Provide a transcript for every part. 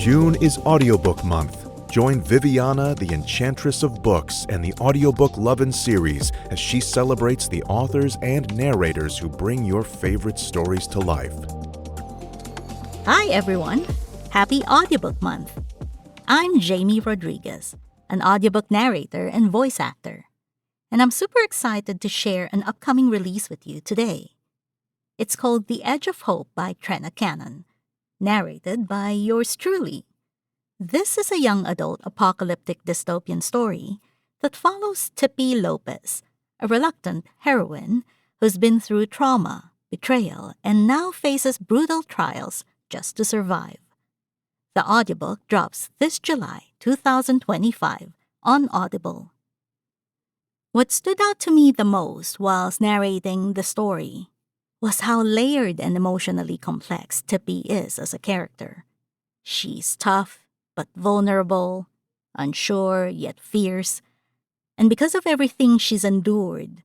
June is Audiobook Month. Join Viviana, the Enchantress of Books, and the Audiobook Lovin Series as she celebrates the authors and narrators who bring your favorite stories to life. Hi everyone! Happy Audiobook Month! I'm Jamie Rodriguez, an audiobook narrator and voice actor, and I'm super excited to share an upcoming release with you today. It's called The Edge of Hope by Trena Cannon, narrated by yours truly. This is a young adult apocalyptic dystopian story that follows Tippy Lopez, a reluctant heroine who's been through trauma, betrayal, and now faces brutal trials just to survive. The audiobook drops this July 2025 on Audible. What stood out to me the most whilst narrating the story was how layered and emotionally complex Tippy is as a character. She's tough but vulnerable, unsure yet fierce, and because of everything she's endured,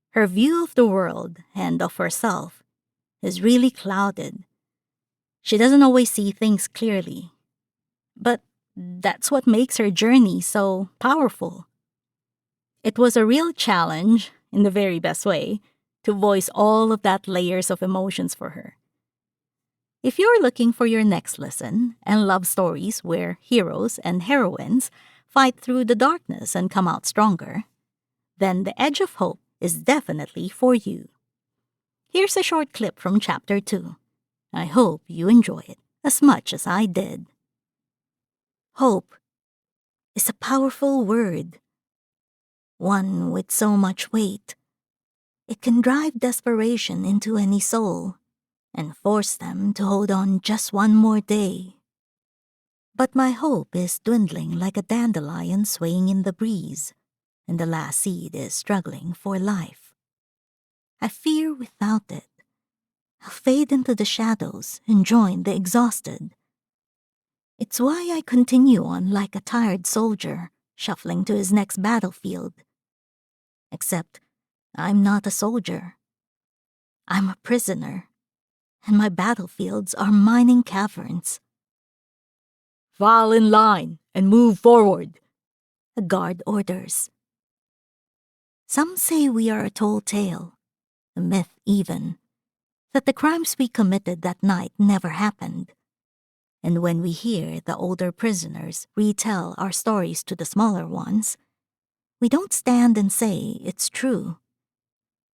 her view of the world and of herself is really clouded. She doesn't always see things clearly, but that's what makes her journey so powerful. It was a real challenge, in the very best way, to voice all of that layers of emotions for her. If you're looking for your next listen and love stories where heroes and heroines fight through the darkness and come out stronger, then The Edge of Hope is definitely for you. Here's a short clip from Chapter 2. I hope you enjoy it as much as I did. Hope is a powerful word, one with so much weight. It can drive desperation into any soul and force them to hold on just one more day. But my hope is dwindling like a dandelion swaying in the breeze, and the last seed is struggling for life. I fear without it, I'll fade into the shadows and join the exhausted. It's why I continue on like a tired soldier, shuffling to his next battlefield. Except I'm not a soldier. I'm a prisoner, and my battlefields are mining caverns. Fall in line and move forward, a guard orders. Some say we are a tall tale, a myth even, that the crimes we committed that night never happened. And when we hear the older prisoners retell our stories to the smaller ones, we don't stand and say it's true,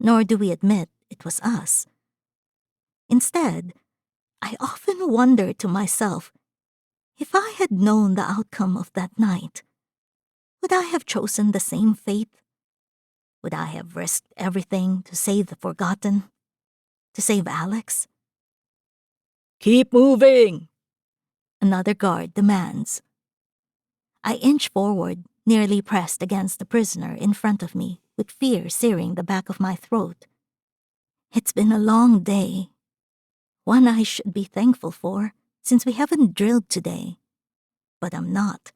nor do we admit it was us. Instead, I often wonder to myself, if I had known the outcome of that night, would I have chosen the same fate? Would I have risked everything to save the forgotten? To save Alex? Keep moving! Another guard demands. I inch forward, nearly pressed against the prisoner in front of me, with fear searing the back of my throat. It's been a long day. One I should be thankful for, since we haven't drilled today. But I'm not.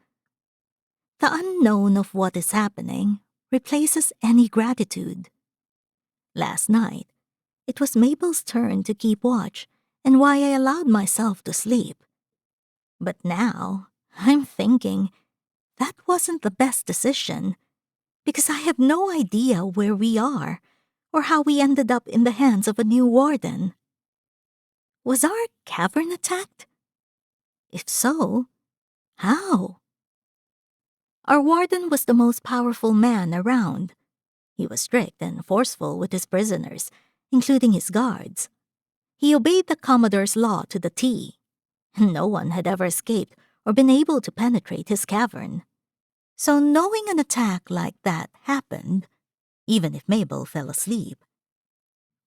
The unknown of what is happening replaces any gratitude. Last night, it was Mabel's turn to keep watch and why I allowed myself to sleep. But now, I'm thinking, that wasn't the best decision, because I have no idea where we are or how we ended up in the hands of a new warden. Was our cavern attacked? If so, how? Our warden was the most powerful man around. He was strict and forceful with his prisoners, including his guards. He obeyed the Commodore's law to the T. No one had ever escaped or been able to penetrate his cavern. So knowing an attack like that happened, even if Mabel fell asleep,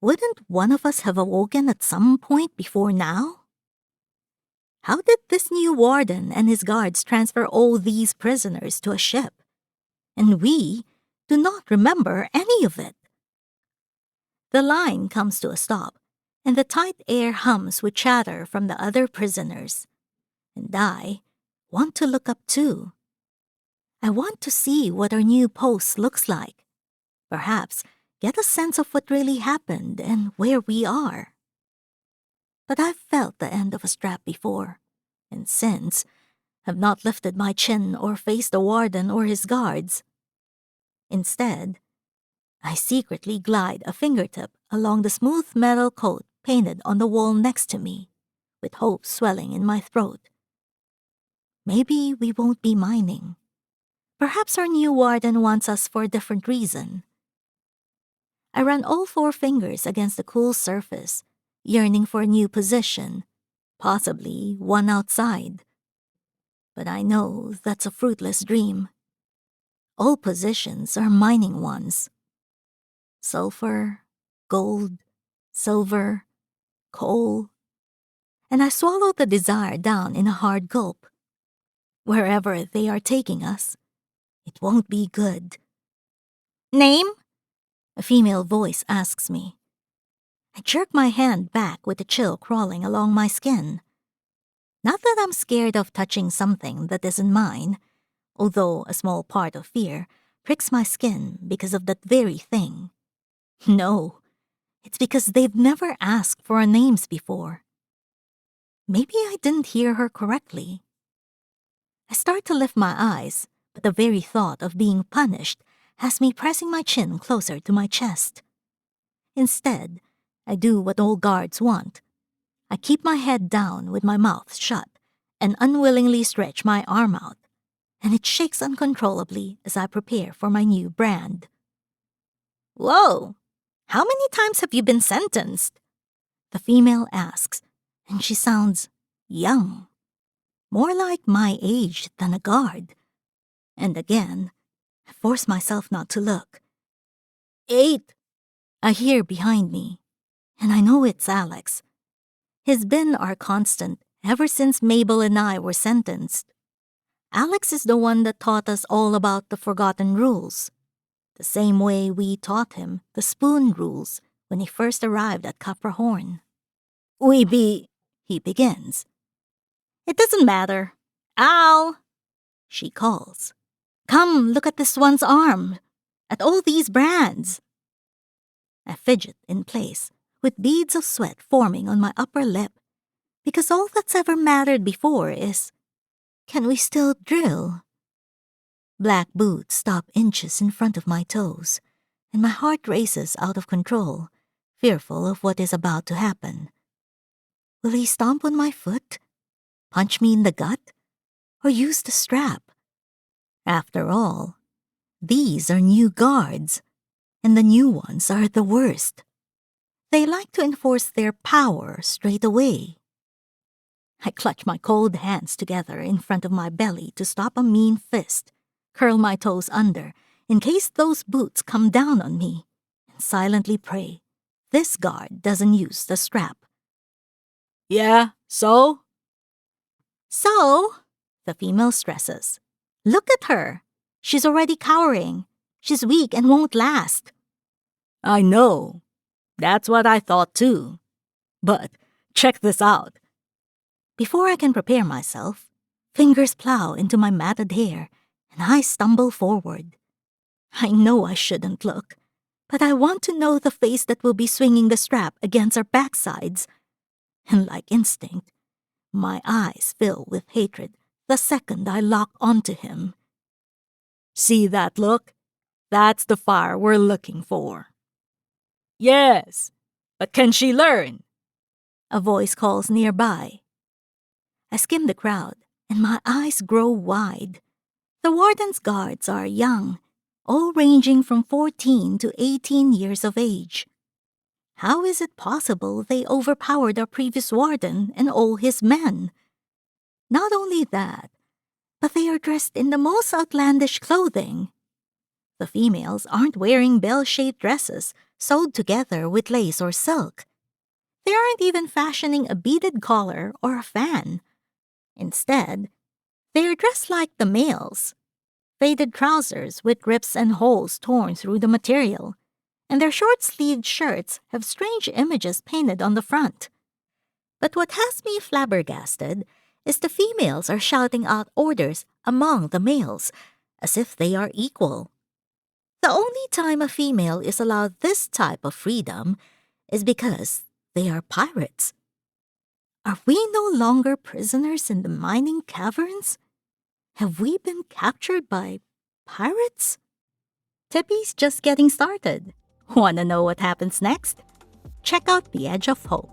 wouldn't one of us have awoken at some point before now? How did this new warden and his guards transfer all these prisoners to a ship? And we do not remember any of it. The line comes to a stop, and the tight air hums with chatter from the other prisoners. And I want to look up too. I want to see what our new post looks like. Perhaps get a sense of what really happened and where we are. But I've felt the end of a strap before, and since have not lifted my chin or faced the warden or his guards. Instead, I secretly glide a fingertip along the smooth metal coat painted on the wall next to me, with hope swelling in my throat. Maybe we won't be mining. Perhaps our new warden wants us for a different reason. I run all 4 fingers against the cool surface, yearning for a new position, possibly one outside. But I know that's a fruitless dream. All positions are mining ones. Sulfur, gold, silver, coal. And I swallow the desire down in a hard gulp. Wherever they are taking us, it won't be good. Name? A female voice asks me. I jerk my hand back with a chill crawling along my skin. Not that I'm scared of touching something that isn't mine, although a small part of fear pricks my skin because of that very thing. No, it's because they've never asked for our names before. Maybe I didn't hear her correctly. I start to lift my eyes, but the very thought of being punished has me pressing my chin closer to my chest. Instead, I do what all guards want. I keep my head down with my mouth shut and unwillingly stretch my arm out, and it shakes uncontrollably as I prepare for my new brand. Whoa! How many times have you been sentenced? The female asks, and she sounds young. More like my age than a guard. And again, I force myself not to look. 8, I hear behind me, and I know it's Alex. He's been our constant ever since Mabel and I were sentenced. Alex is the one that taught us all about the forgotten rules, the same way we taught him the spoon rules when he first arrived at Caprahorn. He begins. It doesn't matter. Al, she calls. Come look at this one's arm, at all these brands. I fidget in place, with beads of sweat forming on my upper lip, because all that's ever mattered before is, can we still drill? Black boots stop inches in front of my toes, and my heart races out of control, fearful of what is about to happen. Will he stomp on my foot? Punch me in the gut? Or use the strap? After all, these are new guards, and the new ones are the worst. They like to enforce their power straight away. I clutch my cold hands together in front of my belly to stop a mean fist, curl my toes under in case those boots come down on me, and silently pray this guard doesn't use the strap. Yeah, so? So, the female stresses. Look at her. She's already cowering. She's weak and won't last. I know. That's what I thought too. But check this out. Before I can prepare myself, fingers plow into my matted hair and I stumble forward. I know I shouldn't look, but I want to know the face that will be swinging the strap against our backsides. And like instinct, my eyes fill with hatred the second I lock onto him. See that look? That's the fire we're looking for. Yes, but can she learn? A voice calls nearby. I skim the crowd, and my eyes grow wide. The warden's guards are young, all ranging from 14 to 18 years of age. How is it possible they overpowered our previous warden and all his men? Not only that, but they are dressed in the most outlandish clothing. The females aren't wearing bell-shaped dresses sewed together with lace or silk. They aren't even fashioning a beaded collar or a fan. Instead, they are dressed like the males. Faded trousers with rips and holes torn through the material, and their short-sleeved shirts have strange images painted on the front. But what has me flabbergasted is the females are shouting out orders among the males, as if they are equal. The only time a female is allowed this type of freedom is because they are pirates. Are we no longer prisoners in the mining caverns? Have we been captured by pirates? Tippy's just getting started. Wanna know what happens next? Check out The Edge of Hope,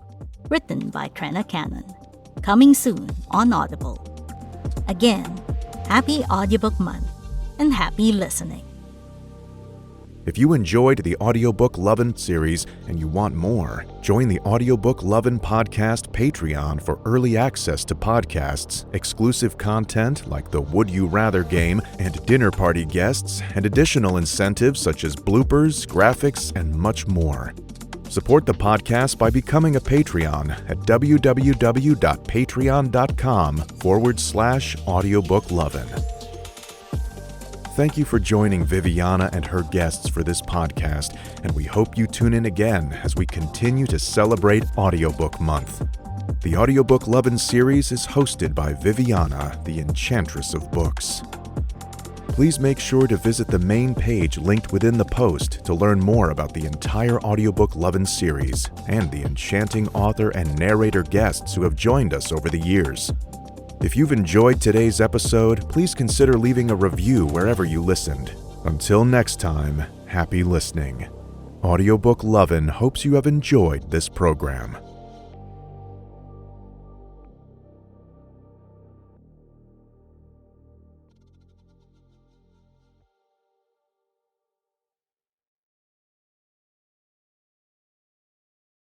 written by Trena Cannon. Coming soon on Audible. Again, happy Audiobook Month and happy listening. If you enjoyed the Audiobook Lovin Series and you want more, join the Audiobook Lovin Podcast Patreon for early access to podcasts, exclusive content like the Would You Rather game and dinner party guests, and additional incentives such as bloopers, graphics, and much more. Support the podcast by becoming a Patreon at www.patreon.com/audiobooklovin. Thank you for joining Viviana and her guests for this podcast, and we hope you tune in again as we continue to celebrate Audiobook Month. The Audiobook Lovin Series is hosted by Viviana, the Enchantress of Books. Please make sure to visit the main page linked within the post to learn more about the entire Audiobook Lovin Series and the enchanting author and narrator guests who have joined us over the years. If you've enjoyed today's episode, please consider leaving a review wherever you listened. Until next time, happy listening. Audiobook Lovin hopes you have enjoyed this program.